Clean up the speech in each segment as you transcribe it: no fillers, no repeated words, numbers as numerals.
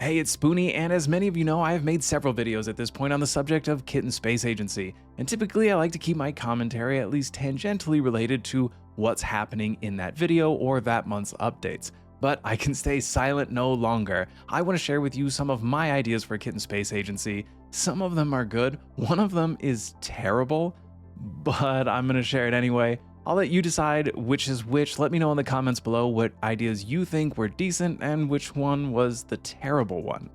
Hey, it's Spoonie, and as many of you know, I have made several videos at this point on the subject of Kitten Space Agency, and typically I like to keep my commentary at least tangentially related to what's happening in that video or that month's updates. But I can stay silent no longer. I want to share with you some of my ideas for Kitten Space Agency. Some of them are good, one of them is terrible, but I'm going to share it anyway. I'll let you decide which is which. Let me know in the comments below what ideas you think were decent and which one was the terrible one.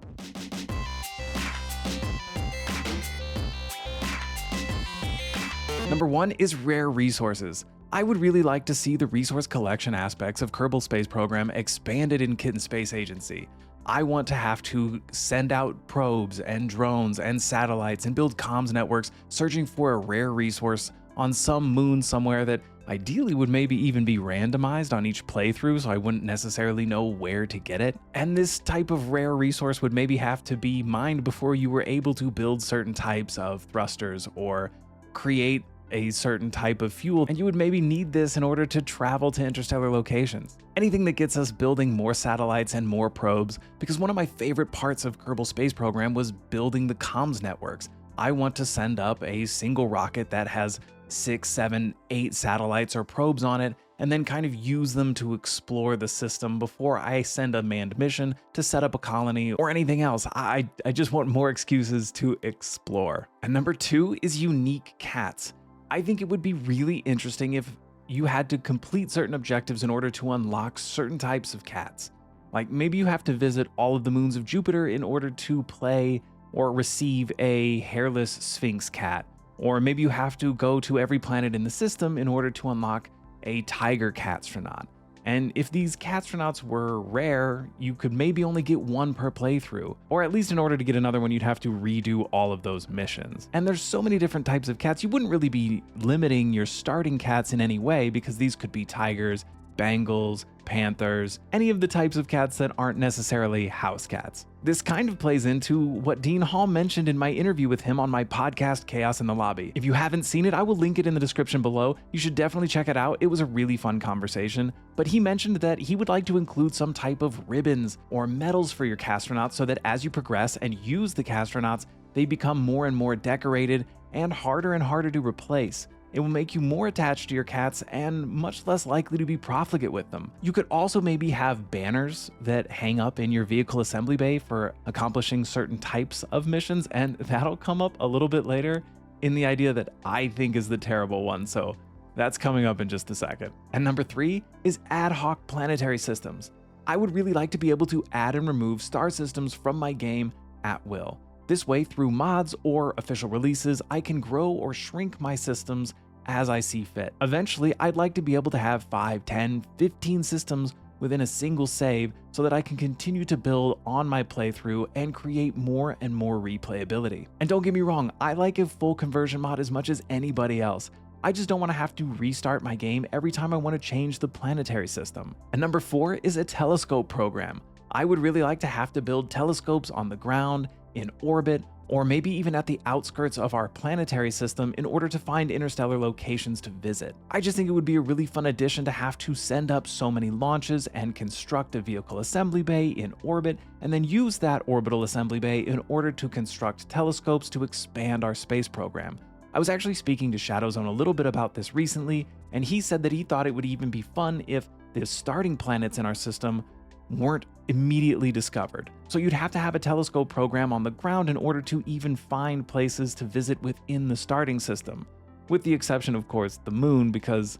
Number 1 is rare resources. I would really like to see the resource collection aspects of Kerbal Space Program expanded in Kitten Space Agency. I want to have to send out probes and drones and satellites and build comms networks searching for a rare resource on some moon somewhere that ideally would maybe even be randomized on each playthrough, so I wouldn't necessarily know where to get it. And this type of rare resource would maybe have to be mined before you were able to build certain types of thrusters or create a certain type of fuel, and you would maybe need this in order to travel to interstellar locations. Anything that gets us building more satellites and more probes, because one of my favorite parts of Kerbal Space Program was building the comms networks. I want to send up a single rocket that has 6, 7, 8 satellites or probes on it, and then kind of use them to explore the system before I send a manned mission to set up a colony or anything else. I just want more excuses to explore. And number 2 is unique cats. I think it would be really interesting if you had to complete certain objectives in order to unlock certain types of cats. Like maybe you have to visit all of the moons of Jupiter in order to play or receive a hairless Sphinx cat. Or maybe you have to go to every planet in the system in order to unlock a tiger catstronaut. And if these catstronauts were rare, you could maybe only get one per playthrough, or at least in order to get another one, you'd have to redo all of those missions. And there's so many different types of cats, you wouldn't really be limiting your starting cats in any way, because these could be tigers, Bengals, panthers, any of the types of cats that aren't necessarily house cats. This kind of plays into what Dean Hall mentioned in my interview with him on my podcast, Chaos in the Lobby. If you haven't seen it, I will link it in the description below. You should definitely check it out. It was a really fun conversation. But he mentioned that he would like to include some type of ribbons or medals for your castronauts so that as you progress and use the castronauts, they become more and more decorated and harder to replace. It will make you more attached to your cats and much less likely to be profligate with them. You could also maybe have banners that hang up in your vehicle assembly bay for accomplishing certain types of missions, and that'll come up a little bit later in the idea that I think is the terrible one, so that's coming up in just a second. And number 3 is ad hoc planetary systems. I would really like to be able to add and remove star systems from my game at will. This way, through mods or official releases, I can grow or shrink my systems as I see fit. Eventually, I'd like to be able to have 5, 10, 15 systems within a single save so that I can continue to build on my playthrough and create more and more replayability. And don't get me wrong, I like a full conversion mod as much as anybody else. I just don't want to have to restart my game every time I want to change the planetary system. And number 4 is a telescope program. I would really like to have to build telescopes on the ground, in orbit, or maybe even at the outskirts of our planetary system in order to find interstellar locations to visit. I just think it would be a really fun addition to have to send up so many launches and construct a vehicle assembly bay in orbit, and then use that orbital assembly bay in order to construct telescopes to expand our space program. I was actually speaking to Shadowzone a little bit about this recently, and he said that he thought it would even be fun if the starting planets in our system weren't immediately discovered. So you'd have to have a telescope program on the ground in order to even find places to visit within the starting system. With the exception, of course, the moon, because,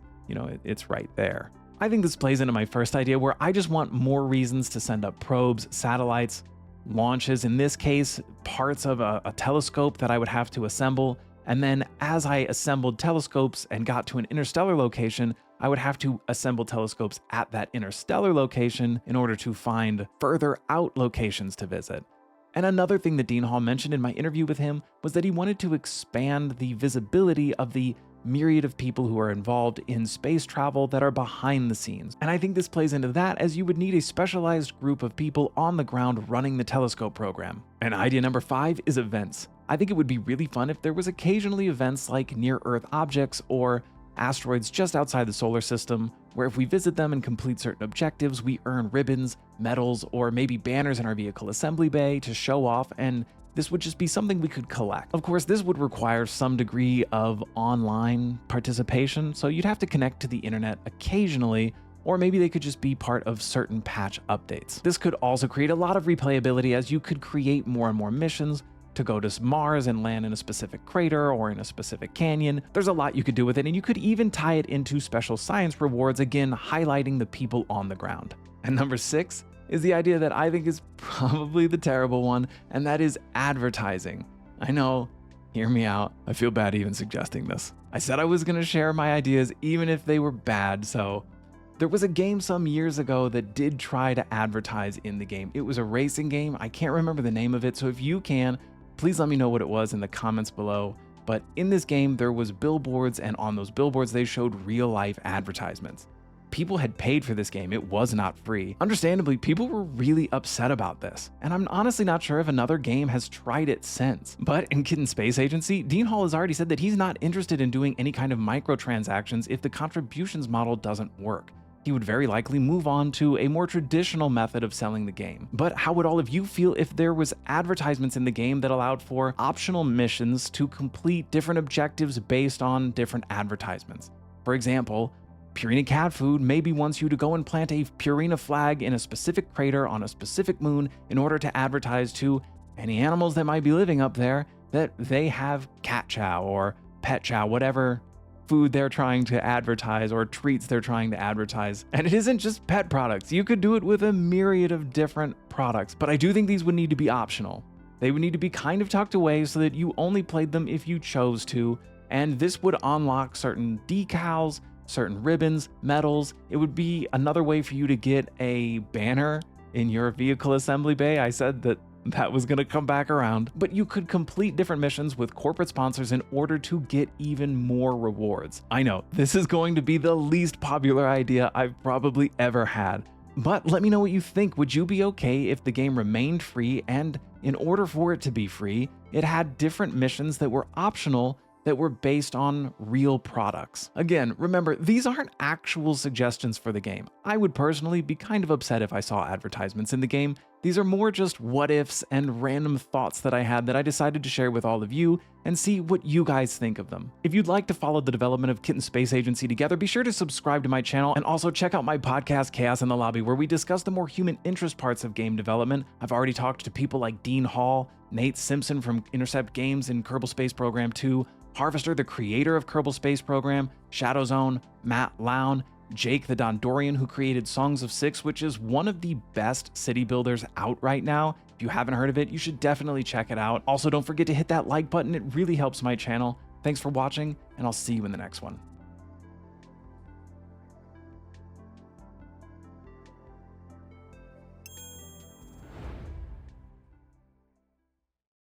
it's right there. I think this plays into my first idea where I just want more reasons to send up probes, satellites, launches, in this case, parts of a telescope that I would have to assemble. And then as I assembled telescopes and got to an interstellar location, I would have to assemble telescopes at that interstellar location in order to find further out locations to visit. And another thing that Dean Hall mentioned in my interview with him was that he wanted to expand the visibility of the myriad of people who are involved in space travel that are behind the scenes. And I think this plays into that, as you would need a specialized group of people on the ground running the telescope program. And idea number 5 is events. I think it would be really fun if there was occasionally events like near-Earth objects or asteroids just outside the solar system, where if we visit them and complete certain objectives, we earn ribbons, medals, or maybe banners in our vehicle assembly bay to show off, and this would just be something we could collect. Of course, this would require some degree of online participation, so you'd have to connect to the internet occasionally, or maybe they could just be part of certain patch updates. This could also create a lot of replayability, as you could create more and more missions to go to Mars and land in a specific crater or in a specific canyon. There's a lot you could do with it, and you could even tie it into special science rewards, again highlighting the people on the ground. And number 6 is the idea that I think is probably the terrible one, and that is advertising. I know, hear me out. I feel bad even suggesting this. I said I was going to share my ideas even if they were bad, so there was a game some years ago that did try to advertise in the game. It was a racing game. I can't remember the name of it, so if you can, please let me know what it was in the comments below. But in this game, there was billboards, and on those billboards, they showed real-life advertisements. People had paid for this game. It was not free. Understandably, people were really upset about this, and I'm honestly not sure if another game has tried it since. But in Kitten Space Agency, Dean Hall has already said that he's not interested in doing any kind of microtransactions if the contributions model doesn't work. He would very likely move on to a more traditional method of selling the game. But how would all of you feel if there was advertisements in the game that allowed for optional missions to complete different objectives based on different advertisements? For example, Purina Cat Food maybe wants you to go and plant a Purina flag in a specific crater on a specific moon in order to advertise to any animals that might be living up there that they have cat chow or pet chow, whatever food they're trying to advertise or treats they're trying to advertise. And it isn't just pet products. You could do it with a myriad of different products, but I do think these would need to be optional. They would need to be kind of tucked away so that you only played them if you chose to, and this would unlock certain decals, certain ribbons, medals. It would be another way for you to get a banner in your vehicle assembly bay. I said that was going to come back around, but you could complete different missions with corporate sponsors in order to get even more rewards. I know, this is going to be the least popular idea I've probably ever had, but let me know what you think. Would you be okay if the game remained free, and in order for it to be free, it had different missions that were optional that were based on real products? Again, remember, these aren't actual suggestions for the game. I would personally be kind of upset if I saw advertisements in the game. These are more just what ifs and random thoughts that I had that I decided to share with all of you and see what you guys think of them. If you'd like to follow the development of Kitten Space Agency together, be sure to subscribe to my channel and also check out my podcast, Chaos in the Lobby, where we discuss the more human interest parts of game development. I've already talked to people like Dean Hall, Nate Simpson from Intercept Games and Kerbal Space Program 2, Harvester, the creator of Kerbal Space Program, Shadowzone, Matt Lown, Jake the Dondorian, who created Songs of Six, which is one of the best city builders out right now. If you haven't heard of it, you should definitely check it out. Also, don't forget to hit that like button. It really helps my channel. Thanks for watching, and I'll see you in the next one.